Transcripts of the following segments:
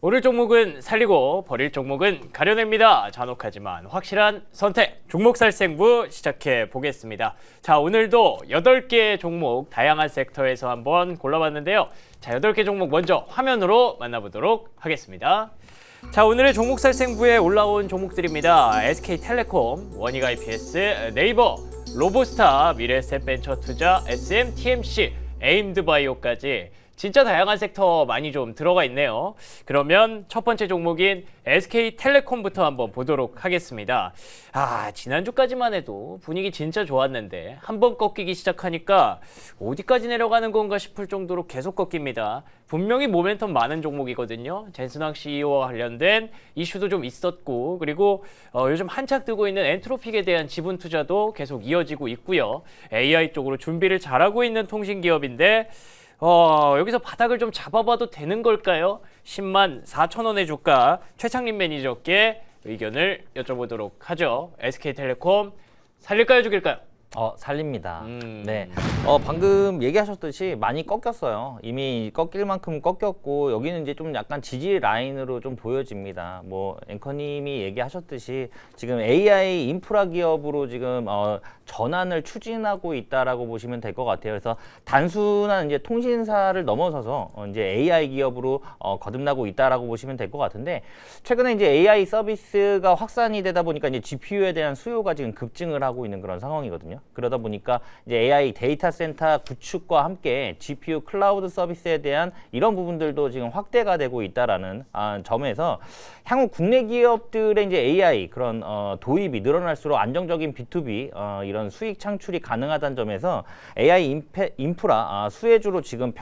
오를 종목은 살리고 버릴 종목은 가려냅니다. 잔혹하지만 확실한 선택, 종목살생부 시작해 보겠습니다. 자, 오늘도 8개 종목 다양한 섹터에서 한번 골라봤는데요. 자, 8개 종목 먼저 화면으로 만나보도록 하겠습니다. 자, 오늘의 종목살생부에 올라온 종목들입니다. SK텔레콤, 원익IPS, 네이버, 로보스타, 미래에셋벤처투자, SMTMC, 에임드바이오까지 진짜 다양한 섹터 많이 좀 들어가 있네요. 그러면 첫 번째 종목인 SK텔레콤부터 한번 보도록 하겠습니다. 지난주까지만 해도 분위기 진짜 좋았는데 한번 꺾이기 시작하니까 어디까지 내려가는 건가 싶을 정도로 계속 꺾입니다. 분명히 모멘텀 많은 종목이거든요. 젠슨왕 CEO와 관련된 이슈도 좀 있었고, 그리고 요즘 한창 뜨고 있는 엔트로픽에 대한 지분 투자도 계속 이어지고 있고요. AI 쪽으로 준비를 잘하고 있는 통신기업인데 여기서 바닥을 좀 잡아봐도 되는 걸까요? 10만 4천 원의 주가, 최창림 매니저께 의견을 여쭤보도록 하죠. SK텔레콤 살릴까요, 죽일까요? 살립니다. 네. 방금 얘기하셨듯이 많이 꺾였어요. 이미 꺾일 만큼 꺾였고, 여기는 이제 좀 약간 지지 라인으로 좀 보여집니다. 뭐, 앵커님이 얘기하셨듯이 지금 AI 인프라 기업으로 지금, 전환을 추진하고 있다라고 보시면 될 것 같아요. 그래서 단순한 이제 통신사를 넘어서서 이제 AI 기업으로 거듭나고 있다라고 보시면 될 것 같은데, 최근에 이제 AI 서비스가 확산이 되다 보니까 이제 GPU에 대한 수요가 지금 급증을 하고 있는 그런 상황이거든요. 그러다 보니까 이제 AI 데이터 센터 구축과 함께 GPU 클라우드 서비스에 대한 이런 부분들도 지금 확대가 되고 있다라는 점에서 향후 국내 기업들의 이제 AI 그런 도입이 늘어날수록 안정적인 B2B 이런 수익 창출이 가능하다는 점에서 AI 인프라 수혜주로 지금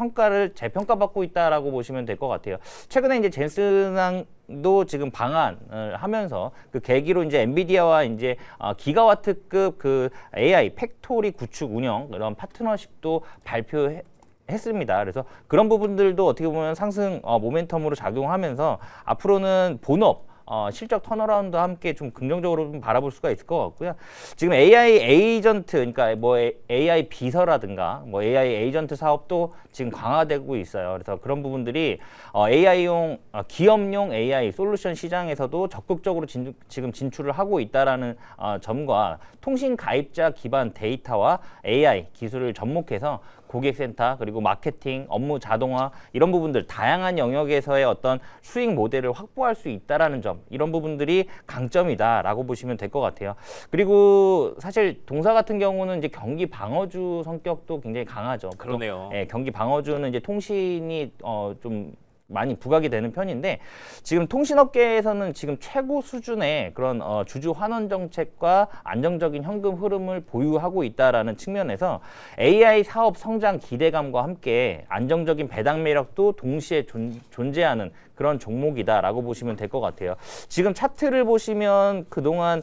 재평가받고 있다라고 보시면 될 것 같아요. 최근에 이제 젠슨왕도 지금 방한을 하면서 그 계기로 이제 엔비디아와 이제 기가와트급 그 AI 팩토리 구축 운영 이런 파트너십도 발표했습니다. 그래서 그런 부분들도 어떻게 보면 상승 모멘텀으로 작용하면서 앞으로는 본업 실적 턴어라운드와 함께 좀 긍정적으로 좀 바라볼 수가 있을 것 같고요. 지금 AI 에이전트, 그러니까 뭐 AI 비서라든가 뭐 AI 에이전트 사업도 지금 강화되고 있어요. 그래서 그런 부분들이 AI용 기업용 AI 솔루션 시장에서도 적극적으로 지금 진출을 하고 있다라는 점과 통신 가입자 기반 데이터와 AI 기술을 접목해서 고객센터 그리고 마케팅, 업무 자동화 이런 부분들 다양한 영역에서의 어떤 수익 모델을 확보할 수 있다라는 점, 이런 부분들이 강점이다라고 보시면 될 것 같아요. 그리고 사실 동사 같은 경우는 이제 경기 방어주 성격도 굉장히 강하죠. 그러네요. 경기 방어주는 이제 통신이 좀 많이 부각이 되는 편인데, 지금 통신업계에서는 지금 최고 수준의 그런 주주 환원 정책과 안정적인 현금 흐름을 보유하고 있다라는 측면에서 AI 사업 성장 기대감과 함께 안정적인 배당 매력도 동시에 존재하는 그런 종목이다라고 보시면 될 것 같아요. 지금 차트를 보시면 그동안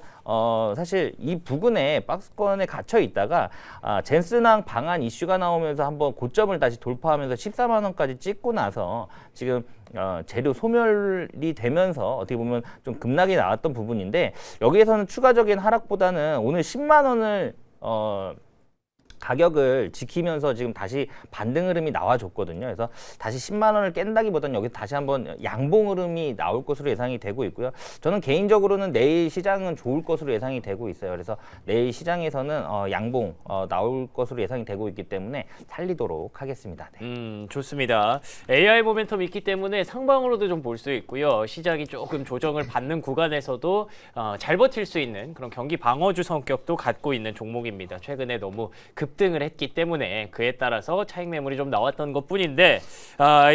사실 이 부근에 박스권에 갇혀 있다가 젠슨왕 방한 이슈가 나오면서 한번 고점을 다시 돌파하면서 14만 원까지 찍고 나서 지금 재료 소멸이 되면서 어떻게 보면 좀 급락이 나왔던 부분인데, 여기에서는 추가적인 하락보다는 오늘 10만 원을 가격을 지키면서 지금 다시 반등 흐름이 나와줬거든요. 그래서 다시 10만 원을 깬다기보다는 여기 다시 한번 양봉 흐름이 나올 것으로 예상이 되고 있고요. 저는 개인적으로는 내일 시장은 좋을 것으로 예상이 되고 있어요. 그래서 내일 시장에서는 양봉 나올 것으로 예상이 되고 있기 때문에 살리도록 하겠습니다. 네. 좋습니다. AI 모멘텀이 있기 때문에 상방으로도 좀 볼 수 있고요. 시장이 조금 조정을 받는 구간에서도 잘 버틸 수 있는 그런 경기 방어주 성격도 갖고 있는 종목입니다. 최근에 너무 급등을 했기 때문에 그에 따라서 차익 매물이 좀 나왔던 것뿐인데,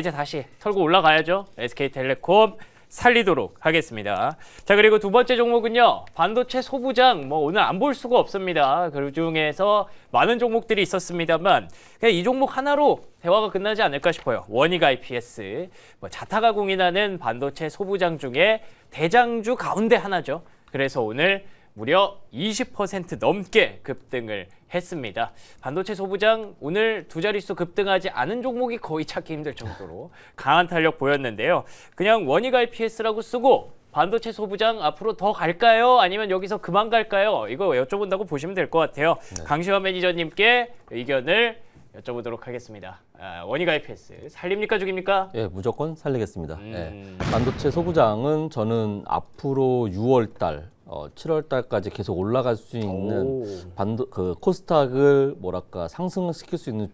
이제 다시 털고 올라가야죠. SK텔레콤 살리도록 하겠습니다. 자, 그리고 두 번째 종목은요, 반도체 소부장. 오늘 안 볼 수가 없습니다. 그 중에서 많은 종목들이 있었습니다만 그냥 이 종목 하나로 대화가 끝나지 않을까 싶어요. 원익IPS, 자타가 공인하는 반도체 소부장 중에 대장주 가운데 하나죠. 그래서 오늘 무려 20% 넘게 급등을 했습니다. 반도체 소부장 오늘 두 자릿수 급등하지 않은 종목이 거의 찾기 힘들 정도로 강한 탄력 보였는데요. 그냥 원익IPS라고 쓰고 반도체 소부장 앞으로 더 갈까요? 아니면 여기서 그만 갈까요? 이거 여쭤본다고 보시면 될 것 같아요. 강시환 매니저님께 의견을 여쭤보도록 하겠습니다. 원익 IPS 살립니까 죽입니까? 예, 무조건 살리겠습니다. 예. 반도체 소부장은 저는 앞으로 6월 달, 7월 달까지 계속 올라갈 수 있는 코스닥을 뭐랄까 상승시킬 수 있는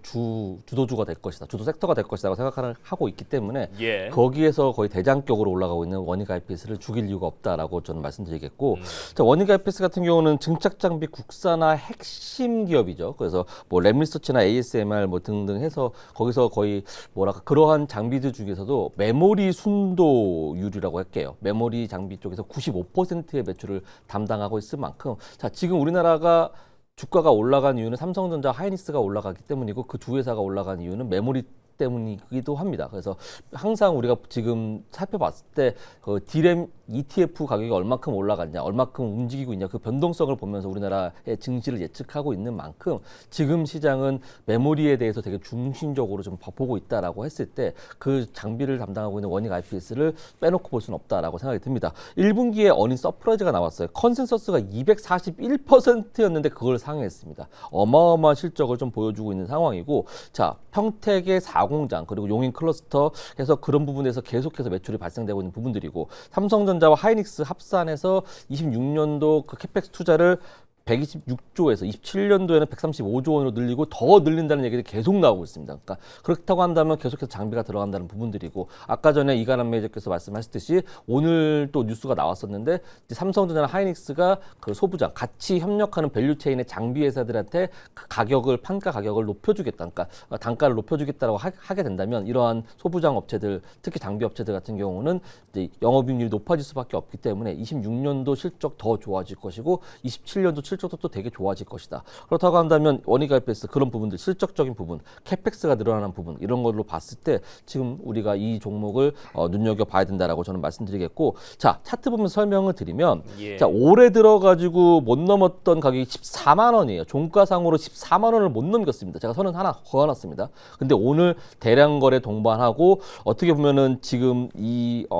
주도주가 될 것이다. 주도 섹터가 될 것이라고 생각하고 있기 때문에 예. 거기에서 거의 대장격으로 올라가고 있는 원익 IPS를 죽일 이유가 없다라고 저는 말씀드리겠고, 자, 원익 IPS 같은 경우는 증착 장비 국산화 핵심 기업이죠. 그래서 뭐 램리서치나 ASMR 뭐 등등 해서 거기서 거의 뭐랄까 그러한 장비들 중에서도 메모리 순도율이라고 할게요. 메모리 장비 쪽에서 95%의 매출을 담당하고 있을 만큼, 자, 지금 우리나라가 주가가 올라간 이유는 삼성전자, 하이닉스가 올라가기 때문이고 그 두 회사가 올라간 이유는 메모리 때문이기도 합니다. 그래서 항상 우리가 지금 살펴봤을 때 그 D램 ETF 가격이 얼마큼 올라갔냐, 얼마큼 움직이고 있냐, 그 변동성을 보면서 우리나라의 증시를 예측하고 있는 만큼 지금 시장은 메모리에 대해서 되게 중심적으로 좀 보고 있다라고 했을 때 그 장비를 담당하고 있는 원익 IPS를 빼놓고 볼 수는 없다라고 생각이 듭니다. 1분기에 어닝 서프라이즈가 나왔어요. 컨센서스가 241%였는데 그걸 상회했습니다. 어마어마한 실적을 좀 보여주고 있는 상황이고, 자, 평택의 4공장 그리고 용인 클러스터 해서 그런 부분에서 계속해서 매출이 발생되고 있는 부분들이고, 삼성전자와 하이닉스 합산해서 26년도 그 캐펙스 투자를 126조에서 27년도에는 135조 원으로 늘리고 더 늘린다는 얘기들이 계속 나오고 있습니다. 그러니까 그렇다고 한다면 계속해서 장비가 들어간다는 부분들이고, 아까 전에 이관한 매니저께서 말씀하셨듯이 오늘 또 뉴스가 나왔었는데 삼성전자나 하이닉스가 그 소부장 같이 협력하는 밸류체인의 장비 회사들한테 그 가격을 판가 가격을 높여주겠다, 그러니까 단가를 높여주겠다라고 하게 된다면 이러한 소부장 업체들, 특히 장비 업체들 같은 경우는 이제 영업이익률이 높아질 수밖에 없기 때문에 26년도 실적 더 좋아질 것이고 27년도 실적도 또 되게 좋아질 것이다. 그렇다고 한다면 원익 IPS 그런 부분들, 실적적인 부분, 캐펙스가 늘어나는 부분, 이런 걸로 봤을 때 지금 우리가 이 종목을 눈여겨봐야 된다라고 저는 말씀드리겠고, 자, 차트 보면서 설명을 드리면, 예. 자, 올해 들어가지고 못 넘었던 가격이 14만 원이에요. 종가상으로 14만 원을 못 넘겼습니다. 제가 선은 하나 그어놨습니다. 근데 오늘 대량 거래 동반하고 어떻게 보면은 지금 이 4,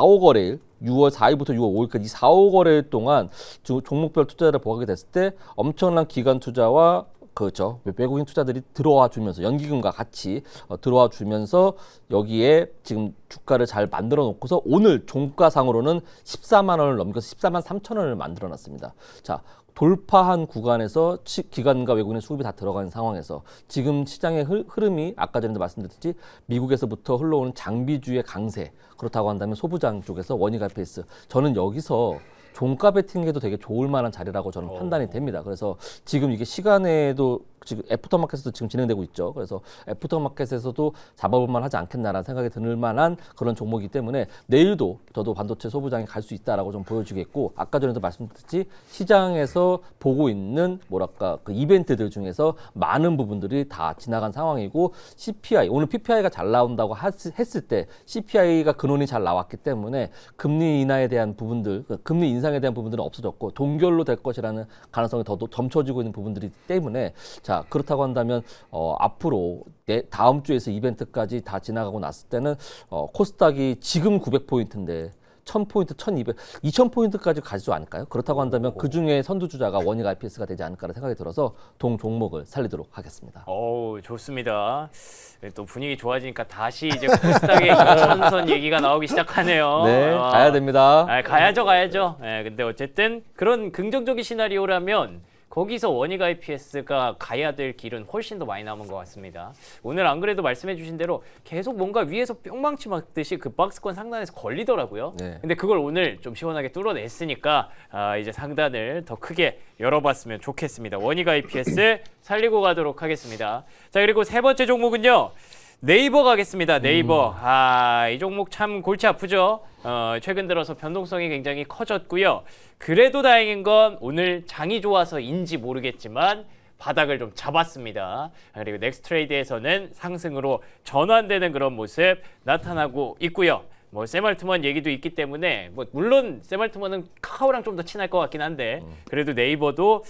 5거래일 6월 4일부터 6월 5일까지 4, 5거래일 동안 종목별 투자를 보게 됐을 때 엄청난 기관 투자와 그렇죠. 외국인 투자들이 들어와 주면서 연기금과 같이 들어와 주면서 여기에 지금 주가를 잘 만들어 놓고서 오늘 종가상으로는 14만 원을 넘겨서 14만 3천 원을 만들어 놨습니다. 자, 돌파한 구간에서 기관과 외국인의 수급이 다 들어가는 상황에서 지금 시장의 흐름이 아까 전에도 말씀드렸듯이 미국에서부터 흘러오는 장비주의 강세, 그렇다고 한다면 소부장 쪽에서 원익 IPS, 저는 여기서 종가 베팅해도 되게 좋을 만한 자리라고 저는 판단이 됩니다. 그래서 지금 이게 시간에도 지금 애프터마켓에도 지금 진행되고 있죠. 그래서 애프터마켓에서도 잡아볼 만하지 않겠나라는 생각이 들 만한 그런 종목이기 때문에 내일도 저도 반도체 소부장이 갈 수 있다라고 좀 보여주겠고, 아까 전에도 말씀드렸듯이 시장에서 보고 있는 뭐랄까 그 이벤트들 중에서 많은 부분들이 다 지나간 상황이고, CPI 오늘 PPI가 잘 나온다고 했을 때 CPI가 근원이 잘 나왔기 때문에 금리 인하에 대한 부분들, 금리 인상에 대한 부분들은 없어졌고 동결로 될 것이라는 가능성이 더 점쳐지고 있는 부분들이기 때문에, 자, 그렇다고 한다면 앞으로 다음 주에서 이벤트까지 다 지나가고 났을 때는 코스닥이 지금 900포인트인데 1000포인트, 1200, 2000포인트까지 가지 않을까요? 그렇다고 한다면 그중에 선두주자가 원익 IPS가 되지 않을까라는 생각이 들어서 동 종목을 살리도록 하겠습니다. 좋습니다. 또 분위기 좋아지니까 다시 이제 코스닥의 2000선 얘기가 나오기 시작하네요. 네, 가야 됩니다. 가야죠. 근데 어쨌든 그런 긍정적인 시나리오라면 거기서 원익 IPS가 가야 될 길은 훨씬 더 많이 남은 것 같습니다. 오늘 안 그래도 말씀해 주신 대로 계속 뭔가 위에서 뿅망치 맞듯이 그 박스권 상단에서 걸리더라고요. 네. 근데 그걸 오늘 좀 시원하게 뚫어냈으니까 이제 상단을 더 크게 열어봤으면 좋겠습니다. 원익 IPS 살리고 가도록 하겠습니다. 자, 그리고 세 번째 종목은요. 네이버 가겠습니다. 네이버. 이 종목 참 골치 아프죠. 최근 들어서 변동성이 굉장히 커졌고요. 그래도 다행인 건 오늘 장이 좋아서인지 모르겠지만 바닥을 좀 잡았습니다. 그리고 넥스트레이드에서는 상승으로 전환되는 그런 모습 나타나고 있고요. 뭐 샘 알트먼 얘기도 있기 때문에 뭐 물론 샘 알트먼은 카카오랑 좀 더 친할 것 같긴 한데 그래도 네이버도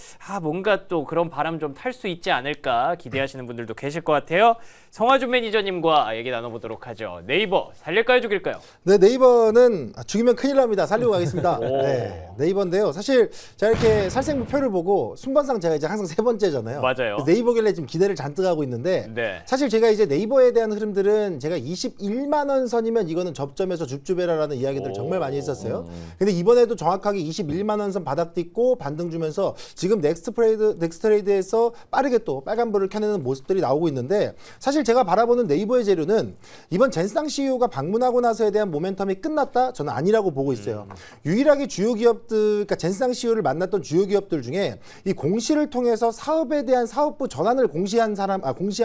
뭔가 또 그런 바람 좀 탈 수 있지 않을까 기대하시는 분들도 계실 것 같아요. 성화준 매니저님과 얘기 나눠보도록 하죠. 네이버 살릴까요, 죽일까요? 네, 네이버는 죽이면 큰일 납니다. 살리고 가겠습니다. 네, 네이버인데요. 사실 제가 이렇게 살생부표를 보고 순번상 제가 이제 항상 세 번째잖아요. 맞아요. 그래서 네이버길래 지금 기대를 잔뜩 하고 있는데 네. 사실 제가 이제 네이버에 대한 흐름들은 제가 21만 원 선이면 이거는 접점에서 줍줍해라라는 이야기들 정말 많이 했었어요. 근데 이번에도 정확하게 21만 원 선 바닥 딛고 반등 주면서 지금 넥스트레이드에서 빠르게 또 빨간불을 켜내는 모습들이 나오고 있는데 사실 제가 바라보는 네이버의 재료는 이번 젠상 CEO가 방문하고 나서에 대한 모멘텀이 끝났다? 저는 아니라고 보고 있어요. 유일하게 주요 기업들, 그러니까 젠상 CEO를 만났던 주요 기업들 중에 이 공시를 통해서 사업에 대한 사업부 전환을 공시한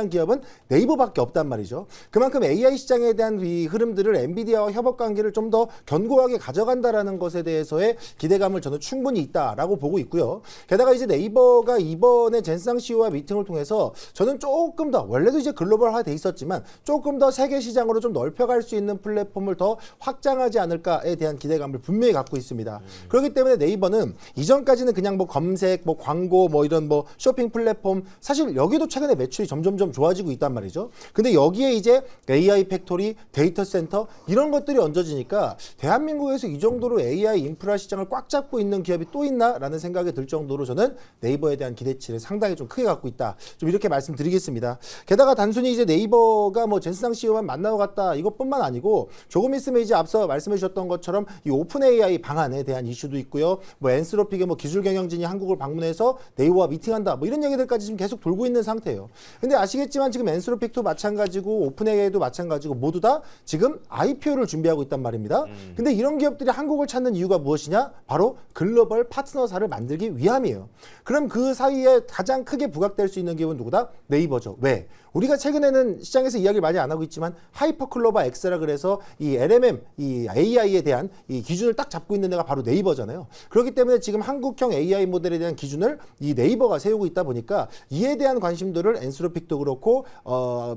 기업은 네이버밖에 없단 말이죠. 그만큼 AI 시장에 대한 이 흐름들을 엔비디아와 협업 관계를 좀 더 견고하게 가져간다라는 것에 대해서의 기대감을 저는 충분히 있다라고 보고 있고요. 게다가 이제 네이버가 이번에 젠상 CEO와 미팅을 통해서 저는 조금 더 원래도 이제 글로벌화 돼 있었지만 조금 더 세계 시장으로 좀 넓혀갈 수 있는 플랫폼을 더 확장하지 않을까에 대한 기대감을 분명히 갖고 있습니다. 그렇기 때문에 네이버는 이전까지는 그냥 뭐 검색, 뭐 광고, 뭐 이런 뭐 쇼핑 플랫폼 사실 여기도 최근에 매출이 점점점 좋아지고 있단 말이죠. 근데 여기에 이제 AI 팩토리, 데이터 센터 이런 것들이 얹어지니까 대한민국에서 이 정도로 AI 인프라 시장을 꽉 잡고 있는 기업이 또 있나라는 생각이 들 정도로 저는 네이버에 대한 기대치를 상당히 좀 크게 갖고 있다. 좀 이렇게 말씀드리겠습니다. 게다가 단순히 이제 네이버가 뭐 젠상 CEO만 만나러 갔다 이것뿐만 아니고 조금 있으면 이제 앞서 말씀해 주셨던 것처럼 이 오픈 AI 방안에 대한 이슈도 있고요. 뭐 엔스로픽의 뭐 기술 경영진이 한국을 방문해서 네이버와 미팅한다. 뭐 이런 얘기들까지 지금 계속 돌고 있는 상태예요. 근데 아시겠지만 지금 엔스로픽도 마찬가지고 오픈 AI도 마찬가지고 모두 다 지금 IPO를 준비하고 있단 말입니다. 근데 이런 기업들이 한국을 찾는 이유가 무엇이냐? 바로 글로벌 파트너사를 만들기 위함이에요. 그럼 그 사이에 가장 크게 부각될 수 있는 기업은 누구다? 네이버죠. 왜? 우리가 최근에는 시장에서 이야기를 많이 안 하고 있지만 하이퍼클로바 X라 그래서 이 LMM, 이 AI에 대한 이 기준을 딱 잡고 있는 데가 바로 네이버잖아요. 그렇기 때문에 지금 한국형 AI 모델에 대한 기준을 이 네이버가 세우고 있다 보니까 이에 대한 관심도를 엔스로픽도 그렇고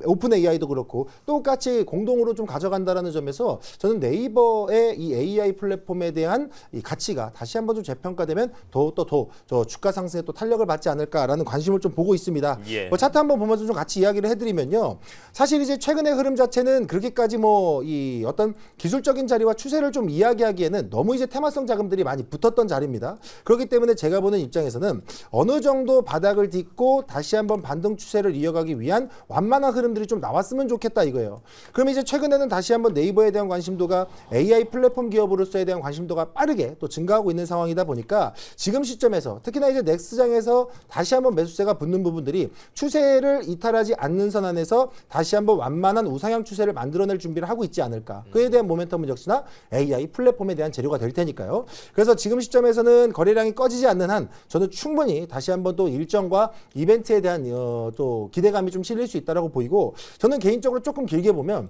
오픈 AI도 그렇고 똑같이 공동으로 좀 가져간다라는 점에서 저는 네이버의 이 AI 플랫폼에 대한 이 가치가 다시 한번 좀 재평가되면 저 주가 상승에 또 탄력을 받지 않을까라는 관심을 좀 보고 있습니다. 예. 뭐 차트 한번 보면서 좀 같이 이야기를 해드리면요. 사실 이제 최근의 흐름 자체는 그렇게까지 뭐 이 어떤 기술적인 자리와 추세를 좀 이야기하기에는 너무 이제 테마성 자금들이 많이 붙었던 자리입니다. 그렇기 때문에 제가 보는 입장에서는 어느 정도 바닥을 딛고 다시 한번 반등 추세를 이어가기 위한 완만한 흐름들이 좀 나왔으면 좋겠다 이거예요. 그럼 이제 최근에는 다시 한번 네이버에 대한 관심도가 AI 플랫폼 기업으로서에 대한 관심도가 빠르게 또 증가하고 있는 상황이다 보니까 지금 시점에서 특히나 이제 넥스장에서 다시 한번 매수세가 붙는 부분들이 추세를 이탈하지 않는 선 안에서 다시 한번 완만한 우상향 추세를 만들어낼 준비를 하고 있지 않을까. 그에 대한 모멘텀은 역시나 AI 플랫폼에 대한 재료가 될 테니까요. 그래서 지금 시점에서는 거래량이 꺼지지 않는 한 저는 충분히 다시 한번 또 일정과 이벤트에 대한 또 기대감이 좀 실릴 수 있다라고 보이고 저는 개인적으로 조금 길게 보면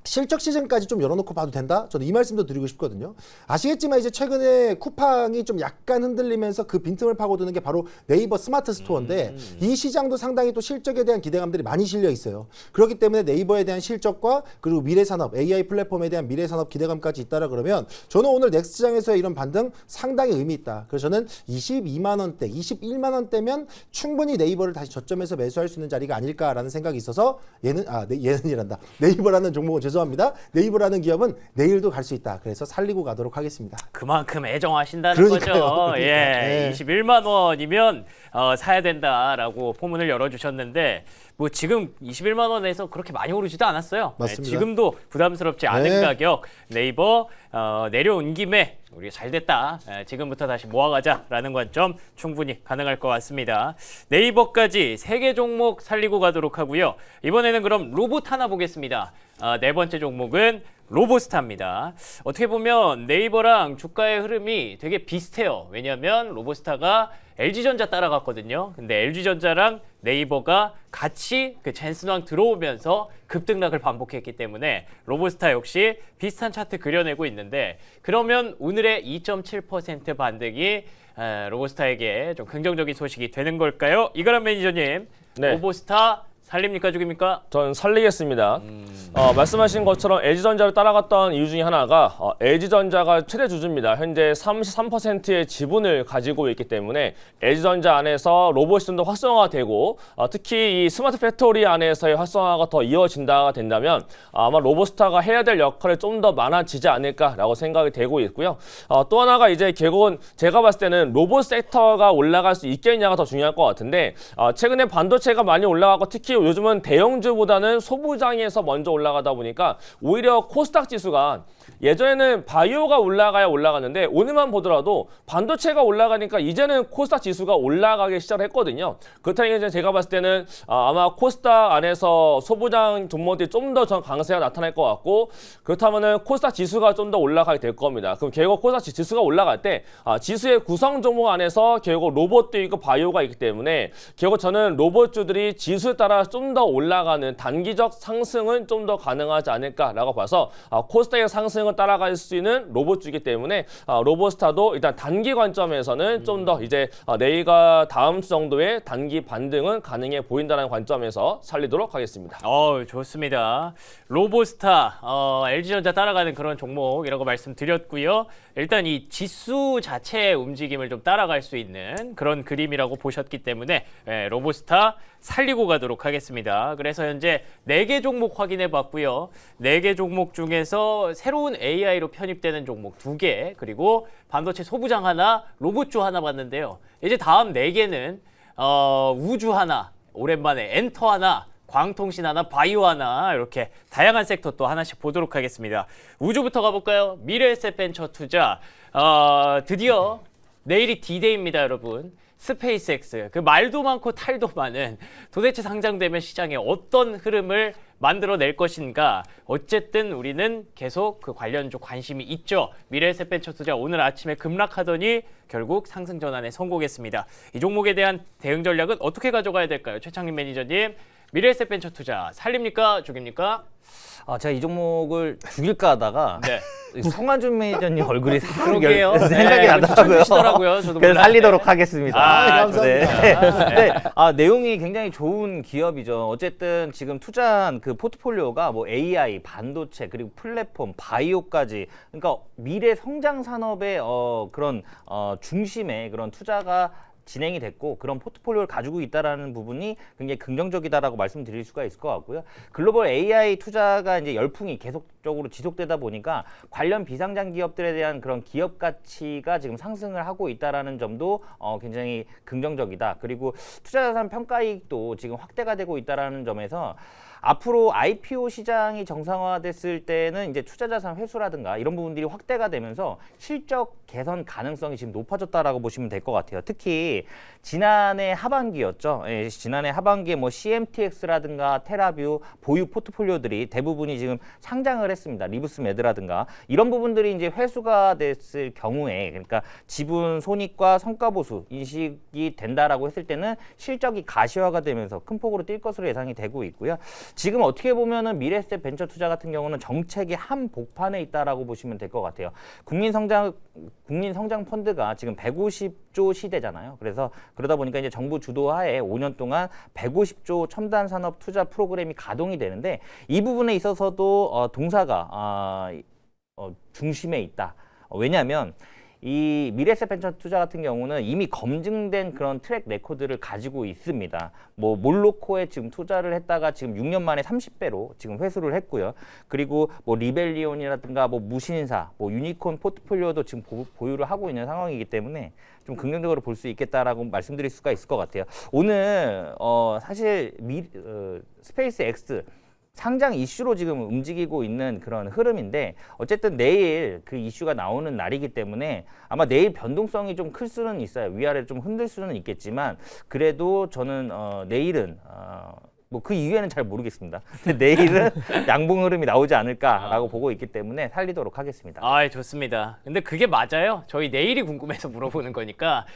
실적 시즌까지 좀 열어놓고 봐도 된다? 저는 이 말씀도 드리고 싶거든요. 아시겠지만 이제 최근에 쿠팡이 좀 약간 흔들리면서 그 빈틈을 파고드는 게 바로 네이버 스마트 스토어인데 이 시장도 상당히 또 실적에 대한 기대감들이 많이 실려 있어요. 그렇기 때문에 네이버에 대한 실적과 그리고 미래산업, AI 플랫폼에 대한 미래산업 기대감까지 있다라 그러면 저는 오늘 넥스장에서의 이런 반등 상당히 의미 있다. 그래서 저는 22만 원대, 21만 원대면 충분히 네이버를 다시 저점에서 매수할 수 있는 자리가 아닐까라는 생각이 있어서 얘는이란다. 네이버라는 종목은 죄송합니다. 네이버라는 기업은 내일도 갈 수 있다. 그래서 살리고 가도록 하겠습니다. 그만큼 애정하신다는 그러니까요. 거죠. 예, 네. 21만 원이면 사야 된다라고 포문을 열어주셨는데 뭐 지금 21만 원에서 그렇게 많이 오르지도 않았어요. 맞습니다. 네, 지금도 부담스럽지 않은 네. 가격 네이버 내려온 김에 우리가 잘 됐다. 지금부터 다시 모아가자라는 관점 충분히 가능할 것 같습니다. 네이버까지 3개 종목 살리고 가도록 하고요. 이번에는 그럼 로봇 하나 보겠습니다. 네 번째 종목은 로보스타입니다. 어떻게 보면 네이버랑 주가의 흐름이 되게 비슷해요. 왜냐하면 로보스타가 LG전자 따라갔거든요. 근데 LG전자랑 네이버가 같이 그 젠슨왕 들어오면서 급등락을 반복했기 때문에 로보스타 역시 비슷한 차트 그려내고 있는데 그러면 오늘의 2.7% 반등이 로보스타에게 좀 긍정적인 소식이 되는 걸까요? 이가람 매니저님, 네. 로보스타 살립니까 죽입니까? 전 살리겠습니다. 말씀하신 것처럼 LG전자를 따라갔던 이유 중에 하나가 LG전자가 최대 주주입니다. 현재 33%의 지분을 가지고 있기 때문에 LG전자 안에서 로봇이 좀 더 활성화되고 특히 이 스마트 팩토리 안에서의 활성화가 더 이어진다 된다면 아마 로봇스타가 해야 될 역할이 좀 더 많아지지 않을까라고 생각이 되고 있고요. 또 하나가 이제 결국은 제가 봤을 때는 로봇 섹터가 올라갈 수 있겠냐가 더 중요할 것 같은데 최근에 반도체가 많이 올라가고 특히 요즘은 대형주보다는 소부장에서 먼저 올라가다 보니까 오히려 코스닥 지수가 예전에는 바이오가 올라가야 올라갔는데 오늘만 보더라도 반도체가 올라가니까 이제는 코스닥 지수가 올라가기 시작했거든요. 그렇다면 이제 제가 봤을 때는 아마 코스닥 안에서 소부장 종목들이 좀 더 강세가 나타날 것 같고 그렇다면은 코스닥 지수가 좀 더 올라가게 될 겁니다. 그럼 결국 코스닥 지수가 올라갈 때 지수의 구성 종목 안에서 결국 로봇도 있고 바이오가 있기 때문에 결국 저는 로봇주들이 지수에 따라 좀 더 올라가는 단기적 상승은 좀 더 가능하지 않을까라고 봐서 코스닥의 상승을 따라갈 수 있는 로봇주이기 때문에 로봇스타도 일단 단기 관점에서는 좀 더 이제 내일과 다음 주 정도의 단기 반등은 가능해 보인다는 관점에서 살리도록 하겠습니다. 좋습니다. 로봇스타, LG전자 따라가는 그런 종목이라고 말씀드렸고요. 일단 이 지수 자체의 움직임을 좀 따라갈 수 있는 그런 그림이라고 보셨기 때문에 로봇스타 살리고 가도록 하겠습니다. 그래서 현재 4개 종목 확인해 봤고요. 4개 종목 중에서 새로운 AI로 편입되는 종목 2개, 그리고 반도체 소부장 하나, 로봇주 하나 봤는데요. 이제 다음 4개는 우주 하나, 오랜만에 엔터 하나, 광통신 하나, 바이오 하나, 이렇게 다양한 섹터 또 하나씩 보도록 하겠습니다. 우주부터 가볼까요? 미래에셋벤처투자. 드디어 내일이 D-Day입니다, 여러분. 스페이스X, 그 말도 많고 탈도 많은 도대체 상장되면 시장에 어떤 흐름을 만들어낼 것인가. 어쨌든 우리는 계속 그 관련주 관심이 있죠. 미래에셋벤처투자 오늘 아침에 급락하더니 결국 상승 전환에 성공했습니다. 이 종목에 대한 대응 전략은 어떻게 가져가야 될까요? 최창림 매니저님, 미래에셋벤처투자 살립니까 죽입니까? 제가 이 종목을 죽일까 하다가 네. 성환준 매니저님 얼굴이 그러게요. 생각이 나더라고요. 추천주시더라고요. 저도 그래서 몰랐네. 살리도록 하겠습니다. 감사합니다. 네. 내용이 굉장히 좋은 기업이죠. 어쨌든 지금 투자한 그 포트폴리오가 뭐 AI, 반도체, 그리고 플랫폼, 바이오까지, 그러니까 미래 성장 산업의 그런 중심에 그런 투자가 진행이 됐고 그런 포트폴리오를 가지고 있다라는 부분이 굉장히 긍정적이다라고 말씀드릴 수가 있을 것 같고요. 글로벌 AI 투자가 이제 열풍이 계속적으로 지속되다 보니까 관련 비상장 기업들에 대한 그런 기업 가치가 지금 상승을 하고 있다라는 점도 굉장히 긍정적이다. 그리고 투자자산 평가이익도 지금 확대가 되고 있다라는 점에서 앞으로 IPO 시장이 정상화됐을 때는 이제 투자자산 회수라든가 이런 부분들이 확대가 되면서 실적 개선 가능성이 지금 높아졌다라고 보시면 될 것 같아요. 특히 지난해 하반기였죠. 지난해 하반기에 뭐 CMTX라든가 테라뷰 보유 포트폴리오들이 대부분이 지금 상장을 했습니다. 리브스 매드라든가 이런 부분들이 이제 회수가 됐을 경우에, 그러니까 지분 손익과 성과 보수 인식이 된다라고 했을 때는 실적이 가시화가 되면서 큰 폭으로 뛸 것으로 예상이 되고 있고요. 지금 어떻게 보면은 미래에셋 벤처 투자 같은 경우는 정책의 한복판에 있다라고 보시면 될 것 같아요. 국민 성장 펀드가 지금 150조 시대잖아요. 그래서 그러다 보니까 이제 정부 주도하에 5년 동안 150조 첨단 산업 투자 프로그램이 가동이 되는데 이 부분에 있어서도 동사가 중심에 있다. 왜냐하면 이 미래에셋 벤처 투자 같은 경우는 이미 검증된 그런 트랙 레코드를 가지고 있습니다. 뭐 몰로코에 지금 투자를 했다가 지금 6년 만에 30배로 지금 회수를 했고요. 그리고 뭐 리벨리온이라든가 뭐 무신사, 뭐 유니콘 포트폴리오도 지금 보유를 하고 있는 상황이기 때문에 좀 긍정적으로 볼 수 있겠다라고 말씀드릴 수가 있을 것 같아요. 오늘 사실 스페이스 X 상장 이슈로 지금 움직이고 있는 그런 흐름인데 어쨌든 내일 그 이슈가 나오는 날이기 때문에 아마 내일 변동성이 좀 클 수는 있어요. 위아래를 좀 흔들 수는 있겠지만 그래도 저는 내일은 뭐 그 이후에는 잘 모르겠습니다. 근데 내일은 양봉 흐름이 나오지 않을까라고 보고 있기 때문에 살리도록 하겠습니다. 좋습니다. 근데 그게 맞아요. 저희 내일이 궁금해서 물어보는 거니까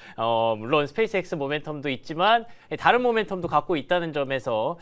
물론 스페이스X 모멘텀도 있지만 다른 모멘텀도 갖고 있다는 점에서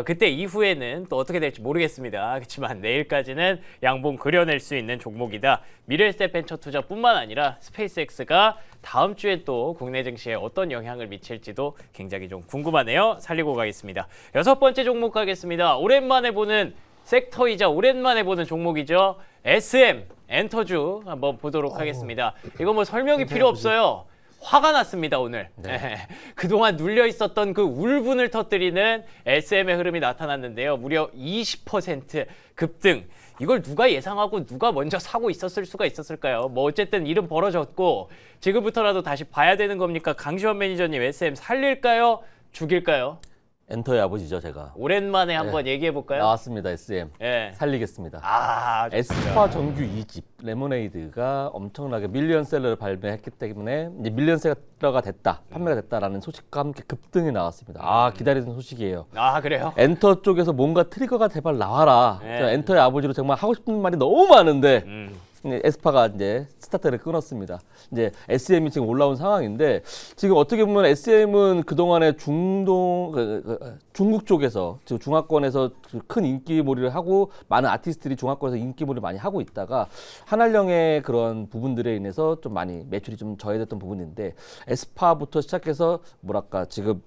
그때 이후에는 또 어떻게 될지 모르겠습니다. 그렇지만 내일까지는 양봉 그려낼 수 있는 종목이다. 미래에셋 벤처 투자뿐만 아니라 스페이스X가 다음 주에 또 국내 증시에 어떤 영향을 미칠지도 굉장히 좀 궁금하네요. 살리고 가겠습니다. 6번째 종목 가겠습니다. 오랜만에 보는 섹터이자 오랜만에 보는 종목이죠. SM 엔터주 한번 보도록 하겠습니다. 이거 뭐 설명이 필요 없어요. 화가 났습니다 오늘. 네. 그동안 눌려 있었던 그 울분을 터뜨리는 SM의 흐름이 나타났는데요. 무려 20% 급등. 이걸 누가 예상하고 누가 먼저 사고 있었을 수가 있었을까요? 뭐 어쨌든 일은 벌어졌고 지금부터라도 다시 봐야 되는 겁니까? 강시원 매니저님 SM 살릴까요? 죽일까요? 엔터의 아버지죠, 제가. 오랜만에 한번 얘기해 볼까요? 나왔습니다, SM. 예. 살리겠습니다. 아, 에스파 정규 2집 레모네이드가 엄청나게 밀리언셀러를 발매했기 때문에 이제 밀리언셀러가 됐다, 판매가 됐다라는 소식과 함께 급등이 나왔습니다. 아, 기다리던 소식이에요. 아 그래요? 엔터 쪽에서 뭔가 트리거가 제발 나와라. 네. 저 엔터의 아버지로 정말 하고 싶은 말이 너무 많은데 에스파가 이제 스타트를 끊었습니다. 이제 SM이 지금 올라온 상황인데 지금 어떻게 보면 SM은 그동안에 중국 쪽에서 지금 중화권에서 큰 인기몰이를 하고 많은 아티스트들이 중화권에서 인기몰이를 많이 하고 있다가 한알령의 그런 부분들에 인해서 좀 많이 매출이 좀 저해됐던 부분인데 에스파부터 시작해서 뭐랄까 지금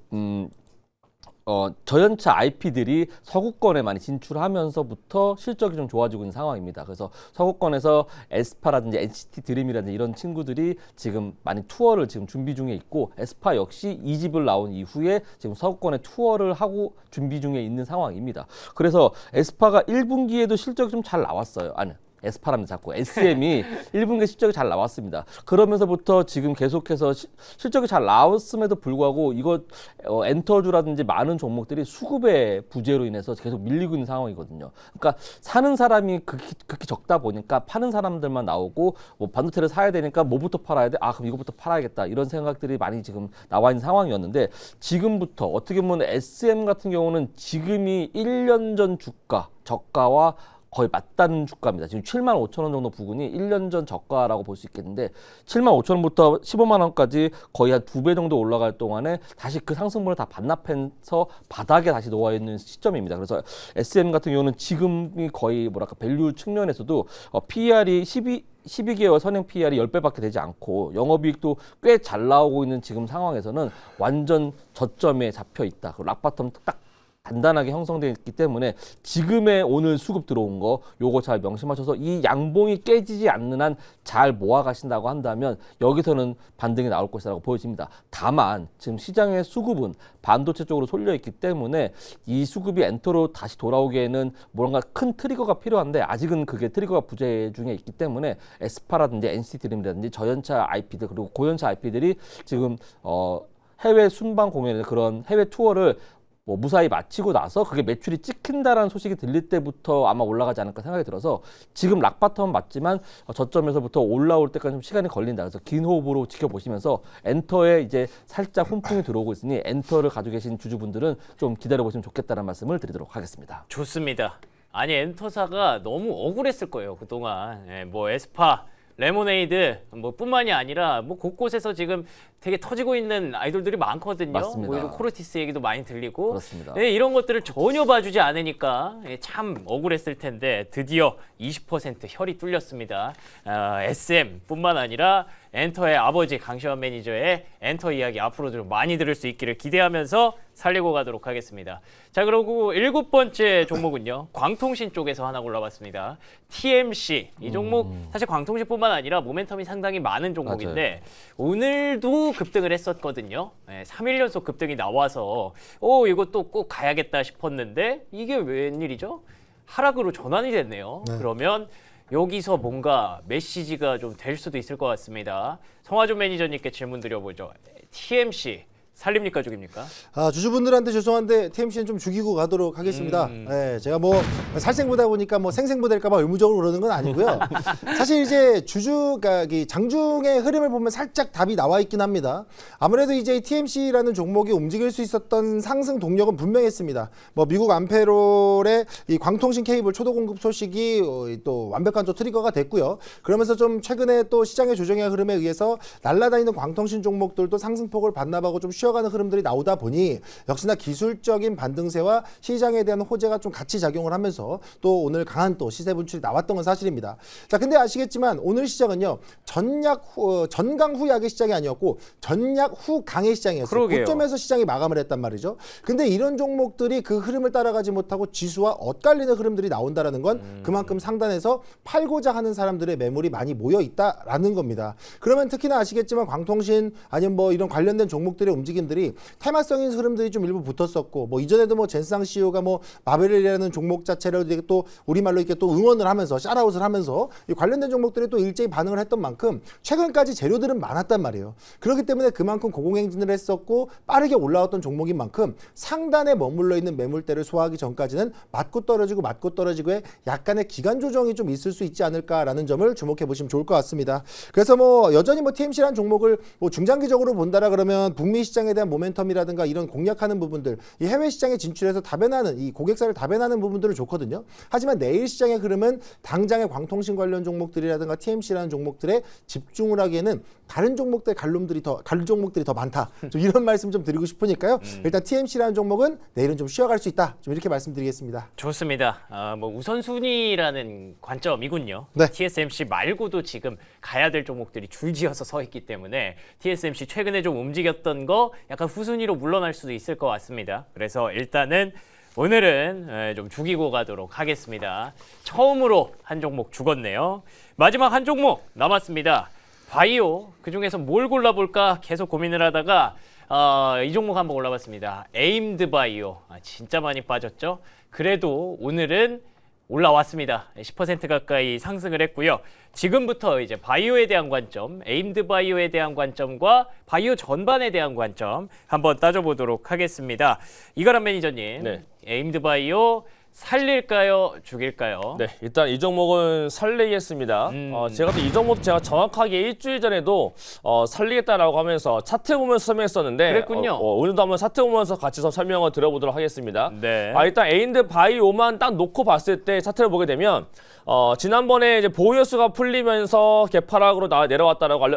저연차 IP들이 서구권에 많이 진출하면서부터 실적이 좀 좋아지고 있는 상황입니다. 그래서 서구권에서 에스파라든지 NCT 드림이라든지 이런 친구들이 지금 많이 투어를 지금 준비 중에 있고 에스파 역시 2집을 나온 이후에 지금 서구권에 투어를 하고 준비 중에 있는 상황입니다. 그래서 에스파가 1분기에도 실적이 좀 잘 나왔어요. 아니. 에스파랍니다. 자꾸 SM이 1분기 실적이 잘 나왔습니다. 그러면서부터 지금 계속해서 실적이 잘 나왔음에도 불구하고 이거 엔터주라든지 많은 종목들이 수급의 부재로 인해서 계속 밀리고 있는 상황이거든요. 그러니까 사는 사람이 극히 적다 보니까 파는 사람들만 나오고 뭐 반도체를 사야 되니까 뭐부터 팔아야 돼? 아 그럼 이거부터 팔아야겠다. 이런 생각들이 많이 지금 나와 있는 상황이었는데 지금부터 어떻게 보면 SM 같은 경우는 지금이 1년 전 주가, 저가와 거의 맞닿는 주가입니다. 지금 7만 5천 원 정도 부근이 1년 전 저가라고 볼 수 있겠는데 7만 5천 원부터 15만 원까지 거의 한 2배 정도 올라갈 동안에 다시 그 상승분을 다 반납해서 바닥에 다시 놓아 있는 시점입니다. 그래서 SM 같은 경우는 지금이 거의 뭐랄까 밸류 측면에서도 PER이 12개월 선행 PER이 10배밖에 되지 않고 영업이익도 꽤 잘 나오고 있는 지금 상황에서는 완전 저점에 잡혀 있다. 락바텀 딱 단단하게 형성되어 있기 때문에 지금의 오늘 수급 들어온 거 요거 잘 명심하셔서 이 양봉이 깨지지 않는 한 잘 모아 가신다고 한다면 여기서는 반등이 나올 것이라고 보여집니다. 다만 지금 시장의 수급은 반도체 쪽으로 쏠려 있기 때문에 이 수급이 엔터로 다시 돌아오기에는 뭔가 큰 트리거가 필요한데 아직은 그게 트리거가 부재 중에 있기 때문에 에스파라든지 NCT 드림이라든지 저연차 IP들 그리고 고연차 IP들이 지금 해외 순방 공연에 그런 해외 투어를 뭐 무사히 마치고 나서 그게 매출이 찍힌다라는 소식이 들릴 때부터 아마 올라가지 않을까 생각이 들어서 지금 락바텀은 맞지만 저점에서부터 올라올 때까지 좀 시간이 걸린다. 그래서 긴 호흡으로 지켜보시면서 엔터에 이제 살짝 훈풍이 들어오고 있으니 엔터를 가지고 계신 주주분들은 좀 기다려보시면 좋겠다는 말씀을 드리도록 하겠습니다. 좋습니다. 아니 엔터사가 너무 억울했을 거예요 그동안. 뭐 에스파 레모네이드 뭐 뿐만이 아니라 뭐 곳곳에서 지금 되게 터지고 있는 아이돌들이 많거든요. 맞습니다. 뭐 이런 코르티스 얘기도 많이 들리고 그렇습니다. 이런 것들을 전혀 봐주지 않으니까 참 억울했을 텐데 드디어 20% 혈이 뚫렸습니다. SM뿐만 아니라 엔터의 아버지 강시원 매니저의 엔터 이야기 앞으로도 많이 들을 수 있기를 기대하면서 살리고 가도록 하겠습니다. 자 그리고 7번째 종목은요. 광통신 쪽에서 하나 골라봤습니다. TMC 이 종목 사실 광통신뿐만 아니라 모멘텀이 상당히 많은 종목인데 오늘도 급등을 했었거든요. 3일 연속 급등이 나와서 이것도 꼭 가야겠다 싶었는데 이게 웬일이죠? 하락으로 전환이 됐네요. 그러면 여기서 뭔가 메시지가 좀 될 수도 있을 것 같습니다. 성화준 매니저님께 질문 드려보죠. TMC 살립니까 죽입니까? 주주분들한테 죄송한데 TMC는 좀 죽이고 가도록 하겠습니다. 네, 제가 뭐 살생부다 보니까 뭐 생생부 될까봐 의무적으로 그러는 건 아니고요. 사실 이제 그러니까 장중의 흐름을 보면 살짝 답이 나와 있긴 합니다. 아무래도 이제 TMC라는 종목이 움직일 수 있었던 상승 동력은 분명했습니다. 뭐 미국 암페롤의 이 광통신 케이블 초도 공급 소식이 또 완벽한 또 트리거가 됐고요. 그러면서 좀 최근에 또 시장의 조정의 흐름에 의해서 날아다니는 광통신 종목들도 상승폭을 반납하고 좀 쉬어 쉬어가는 흐름들이 나오다 보니 역시나 기술적인 반등세와 시장에 대한 호재가 좀 같이 작용을 하면서 또 오늘 강한 또 시세 분출이 나왔던 건 사실입니다. 자, 근데 아시겠지만 오늘 시장은요 전강 후 약의 시장이 아니었고 전약 후 강의 시장이었어요. 그러게요. 고점에서 시장이 마감을 했단 말이죠. 근데 이런 종목들이 그 흐름을 따라가지 못하고 지수와 엇갈리는 흐름들이 나온다라는 건 그만큼 상단에서 팔고자 하는 사람들의 매물이 많이 모여 있다라는 겁니다. 그러면 특히나 아시겠지만 광통신 아니면 뭐 이런 관련된 종목들의 움직임들이 테마성인 흐름들이 좀 일부 붙었었고 뭐 이전에도 뭐 젠상 CEO가 뭐 마벨이라는 종목 자체를 또 우리말로 이렇게 또 응원을 하면서 샤라웃을 하면서 이 관련된 종목들이 또 일제히 반응을 했던 만큼 최근까지 재료들은 많았단 말이에요. 그렇기 때문에 그만큼 고공행진을 했었고 빠르게 올라왔던 종목인 만큼 상단에 머물러 있는 매물대를 소화하기 전까지는 맞고 떨어지고의 약간의 기간 조정이 좀 있을 수 있지 않을까라는 점을 주목해 보시면 좋을 것 같습니다. 그래서 뭐 여전히 뭐 TMC라는 종목을 뭐 중장기적으로 본다라 그러면 북미 시장에 대한 모멘텀이라든가 이런 공략하는 부분들, 이 해외 시장에 진출해서 다변하는 이 고객사를 다변하는 부분들은 좋거든요. 하지만 내일 시장의 흐름은 당장의 광통신 관련 종목들이라든가 TMC라는 종목들에 집중을 하기에는 다른 종목들 갈 종목들이 더 많다. 좀 이런 말씀 좀 드리고 싶으니까요. 일단 TMC라는 종목은 내일은 좀 쉬어갈 수 있다. 좀 이렇게 말씀드리겠습니다. 좋습니다. 뭐 우선순위라는 관점이군요. 네. TSMC 말고도 지금 가야 될 종목들이 줄지어서 서 있기 때문에 TSMC 최근에 좀 움직였던 거 약간 후순위로 물러날 수도 있을 것 같습니다. 그래서 일단은 오늘은 좀 죽이고 가도록 하겠습니다. 처음으로 한 종목 죽었네요. 마지막 한 종목 남았습니다. 바이오. 그중에서 뭘 골라볼까 계속 고민을 하다가 이 종목 한번 올라봤습니다. 에임드 바이오. 진짜 많이 빠졌죠? 그래도 오늘은 올라왔습니다. 10% 가까이 상승을 했고요. 지금부터 이제 바이오에 대한 관점, 에임드 바이오에 대한 관점과 바이오 전반에 대한 관점 한번 따져보도록 하겠습니다. 이가람 매니저님, 네. 에임드 바이오 살릴까요? 죽일까요? 네, 일단 이 종목은 살리겠습니다. 제가 또 이 종목 제가 정확하게 일주일 전에도 살리겠다라고 하면서 차트 보면서 설명했었는데 그랬군요. 오늘도 한번 차트 보면서 같이 설명을 드려보도록 하겠습니다. 네. 일단 에인드 바이오만 딱 놓고 봤을 때 차트를 보게 되면 지난번에 이제 보유수가 풀리면서 개파락으로 내려왔다라고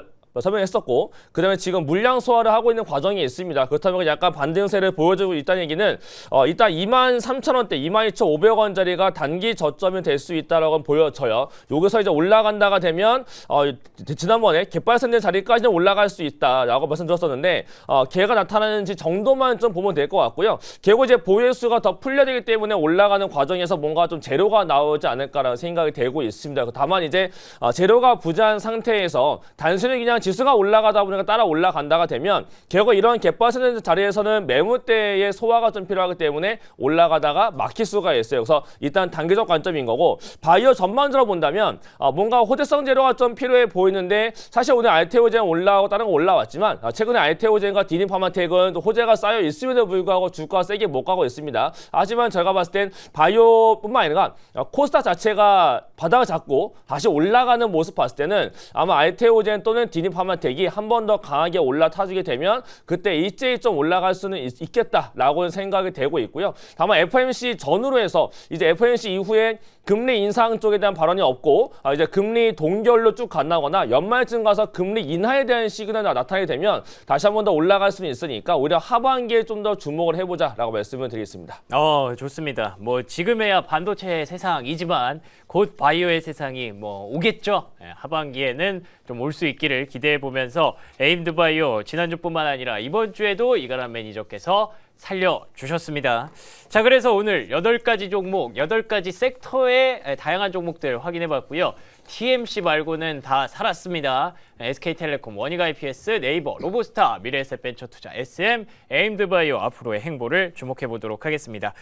설명했었고, 그 다음에 지금 물량 소화를 하고 있는 과정이 있습니다. 그렇다면 약간 반등세를 보여주고 있다는 얘기는 일단 23,000원대, 22,500원짜리가 단기 저점이 될 수 있다라고 보여져요. 여기서 이제 올라간다가 되면 지난번에 갯발선된 자리까지는 올라갈 수 있다라고 말씀드렸었는데 걔가 나타나는지 정도만 좀 보면 될 것 같고요. 결국 이제 보유수가 더 풀려야 되기 때문에 올라가는 과정에서 뭔가 좀 재료가 나오지 않을까라는 생각이 되고 있습니다. 다만 이제 재료가 부재한 상태에서 단순히 그냥 지수가 올라가다 보니까 따라 올라간다가 되면 결국 이런 갯바스는 자리에서는 매물대의 소화가 좀 필요하기 때문에 올라가다가 막힐 수가 있어요. 그래서 일단 단기적 관점인 거고, 바이오 전반적으로 본다면 뭔가 호재성 재료가 좀 필요해 보이는데, 사실 오늘 알테오젠 올라오고 다른 거 올라왔지만 최근에 알테오젠과 디니파마텍은 호재가 쌓여 있음에도 불구하고 주가가 세게 못 가고 있습니다. 하지만 제가 봤을 땐 바이오뿐만 아니라 코스닥 자체가 바닥을 잡고 다시 올라가는 모습 봤을 때는 아마 알테오젠 또는 디니파마텍이 한 번 더 강하게 올라타주게 되면 그때 일제히 좀 올라갈 수는 있겠다라고 생각이 되고 있고요. 다만 FOMC 전후로 해서 이제 FOMC 이후에 금리 인상 쪽에 대한 발언이 없고 이제 금리 동결로 쭉 간다거나 연말쯤 가서 금리 인하에 대한 시그널이 나타나게 되면 다시 한 번 더 올라갈 수는 있으니까 오히려 하반기에 좀 더 주목을 해보자라고 말씀을 드리겠습니다. 좋습니다. 뭐 지금에야 반도체 세상이지만 곧 바이오의 세상이 뭐 오겠죠. 하반기에는 좀 올 수 있기를 기대해 보면서 에임드 바이오 지난주뿐만 아니라 이번 주에도 이가람 매니저께서 살려주셨습니다. 자, 그래서 오늘 8가지 종목, 8가지 섹터의 다양한 종목들 확인해봤고요. TMC 말고는 다 살았습니다. SK텔레콤, 원익IPS, 네이버, 로보스타, 미래에셋벤처투자, SM, 에임드바이오 앞으로의 행보를 주목해보도록 하겠습니다.